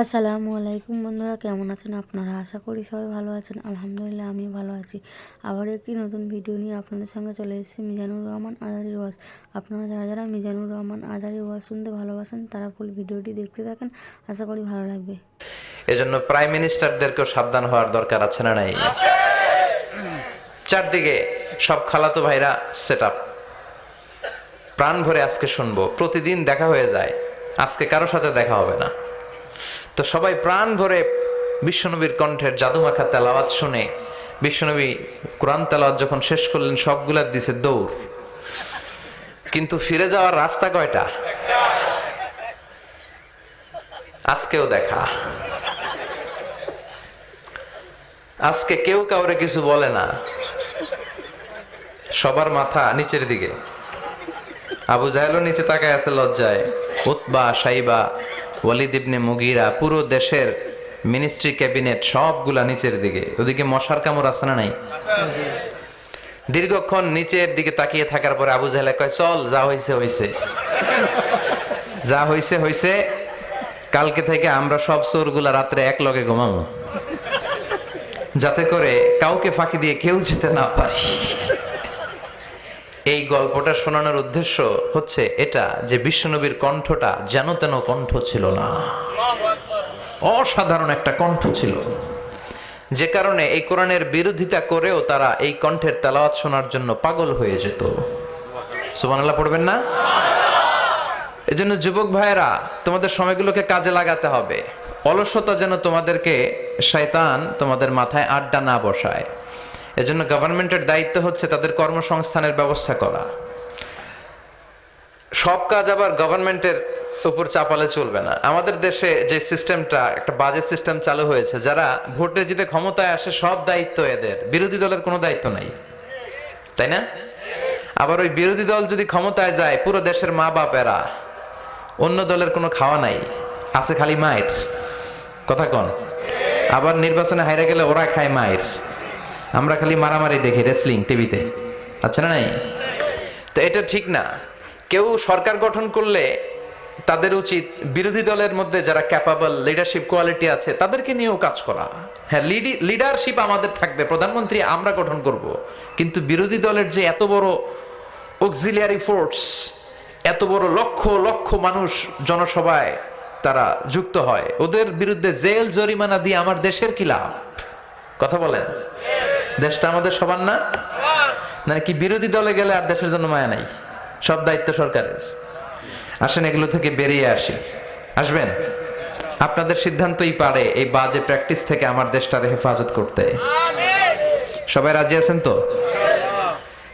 আসসালামু আলাইকুম বন্ধুরা, কেমন আছেন আপনারা? আশা করি সবাই ভালো আছেন। আলহামদুলিল্লাহ আমি ভালো আছি। আবার একটি নতুন ভিডিও নিয়ে আপনাদের সঙ্গে চলে এসেছি মিজানুর রহমান আজারির ওয়াজ। আপনারা যারা যারা মিজানুর রহমান আজারির ওয়াজ শুনতে ভালোবাসেন তারা ফুল ভিডিওটি দেখতে থাকেন, আশা করি ভালো লাগবে। এজন্য প্রাইম মিনিস্টারদেরকেও সাবধান হওয়ার দরকার আছে না নাই? চারদিকে সব খালাতো ভাইরা সেট আপ, প্রাণ ভরে আজকে শুনবো। প্রতিদিন দেখা হয়ে যায়, আজকে কারো সাথে দেখা হবে না। তো সবাই প্রাণ ভরে বিশ্বনবীর কণ্ঠের জাদুমাখা তেলাওয়াত শুনে, বিশ্বনবী কোরআন তেলাওয়াত যখন শেষ করলেন সবগুলা দিছে দৌড়। কিন্তু ফিরে যাওয়ার রাস্তা কয়টা? আজকেও দেখা। আজকে কেউ কাউরে কিছু বলে না, সবার মাথা নিচের দিকে। আবু জাহেলও নিচে তাকায় আছে লজ্জায়, উতবা, সাইবা, ওয়ালিদ ইবনে মুগিরা, পুরো দেশের মিনিস্ট্রি ক্যাবিনেট সবগুলা নিচের দিকে। ওদিকে মশার কামড় আছে না নাই? দীর্ঘক্ষণ নিচের দিকে তাকিয়ে থাকার পরে আবু জাহেল কয়, চল, যা হইছে হইছে, যা হইছে হইছে। কালকে থেকে আমরা সব চোরগুলা রাত্রে এক লগে ঘুমাবো, যাতে করে কাউকে ফাঁকি দিয়ে কেউ যেতে না পারে। এই গল্পটা শোনানোর উদ্দেশ্য হচ্ছে এটা যে বিশ্বনবীর কণ্ঠটা যেন তেন কণ্ঠ ছিল না, অসাধারণ একটা কণ্ঠ ছিল, যে কারণে এই কোরআনের বিরোধিতা করেও তারা এই কণ্ঠের তেলাওয়াত শোনার জন্য পাগল হয়ে যেত। সুবহানাল্লাহ পড়বেন না? এজন্য যুবক ভাইয়েরা, তোমাদের সময়গুলোকে কাজে লাগাতে হবে। অলসতা যেন তোমাদেরকে শয়তান তোমাদের মাথায় আড্ডা না বসায়। এজন্য গভর্নমেন্টের দায়িত্ব হচ্ছে তাদের কর্মসংস্থানের ব্যবস্থা করা। সব কাজ আবার গভর্নমেন্টের উপর চাপালে চলবে না। আমাদের দেশে যে সিস্টেমটা, একটা বাজে সিস্টেম চালু হয়েছে, যারা ভোটে জিতে ক্ষমতায় আসে সব দায়িত্ব এদের, বিরোধী দলের কোনো দায়িত্ব নাই, তাই না? আবার ওই বিরোধী দল যদি ক্ষমতায় যায়, পুরো দেশের মা বাপেরা, অন্য দলের কোনো খাওয়া নাই, আছে খালি মায়ের। কথা কন? আবার নির্বাচনে হাইরা গেলে ওরা খায় মায়ের, আমরা খালি মারামারি দেখি রেসলিং টিভিতে, আচ্ছা না নাই? তো এটা ঠিক না। কেউ সরকার গঠন করলে তাদের উচিত বিরোধী দলের মধ্যে যারা ক্যাপাবল, লিডারশিপ কোয়ালিটি আছে তাদেরকে নিয়েও কাজ করা। হ্যাঁ, লিডারশিপ আমাদের থাকবে, প্রধানমন্ত্রী আমরা গঠন করব, কিন্তু বিরোধী দলের যে এত বড় অক্সিলিয়ারি ফোর্স, এত বড় লক্ষ লক্ষ মানুষ জনসভায় তারা যুক্ত হয়, ওদের বিরুদ্ধে জেল জরিমানা দিয়ে আমার দেশের কি লাভ? কথা বলেন? দেশটা আমাদের সবার না? নাকি বিরোধী দলে গেলে আর দেশের জন্য মায়া নাই, সব দায়িত্ব সরকারের? আসেন এগুলো থেকে বেরিয়ে আসি। আসবেন? আপনাদের সিদ্ধান্তই পারে এই বাজে প্র্যাকটিস থেকে আমার দেশটারে হেফাজত করতে। সবাই রাজি আছেন তো?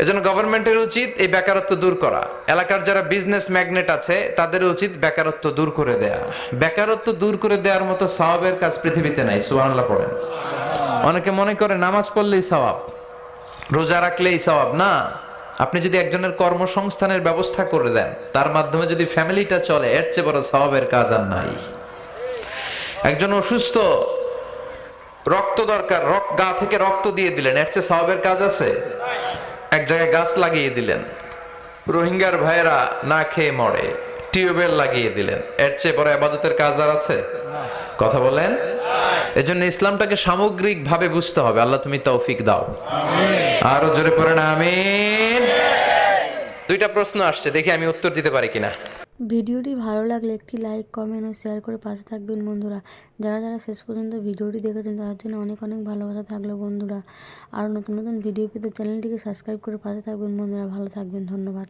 এজন্য গভর্নমেন্টের উচিত এই বেকারত্ব দূর করা। এলাকার যারা বিজনেস ম্যাগনেট আছে তাদের উচিত বেকারত্ব দূর করে দেয়া। বেকারত্ব দূর করে দেওয়ার মতো সওয়াবের কাজ পৃথিবীতে নাই। সুবহানাল্লাহ পড়েন। অনেকে মনে করে নামাজ পড়লেই সওয়াব, রোজা রাখলেই সওয়াব। না, আপনি যদি একজনের কর্মসংস্থানের ব্যবস্থা করে দেন, তার মাধ্যমে যদি ফ্যামিলিটা চলে, এর চেয়ে বড় সওয়াবের কাজ আর নাই। একজন অসুস্থ, রক্ত দরকার, গা থেকে রক্ত দিয়ে দিলেন, এর চেয়ে সওয়াবের কাজ আছে? এক জায়গায় গাছ লাগিয়ে দিলেন, রোহিঙ্গার ভাইয়েরা না খেয়ে মরে, টিউবওয়েল লাগিয়ে দিলেন, এর চেয়ে বড় ইবাদতের কাজ আর আছে? কথা বলেন? এজন্য ইসলামটাকে সামগ্রিক ভাবে বুঝতে হবে। আল্লাহ তুমি তৌফিক দাও। আরো জোরে পড়েন আমিন। দুইটা প্রশ্ন আসছে, দেখি আমি উত্তর দিতে পারি কিনা। ভিডিওটি ভালো লাগলে একটি লাইক, কমেন্ট ও শেয়ার করে পাশে থাকবেন বন্ধুরা। যারা যারা শেষ পর্যন্ত ভিডিওটি দেখেছেন তাদের জন্য অনেক অনেক ভালোবাসা থাকলো বন্ধুরা। আর নতুন নতুন ভিডিও পেতে চ্যানেলটিকে সাবস্ক্রাইব করে পাশে থাকবেন বন্ধুরা। ভালো থাকবেন, ধন্যবাদ।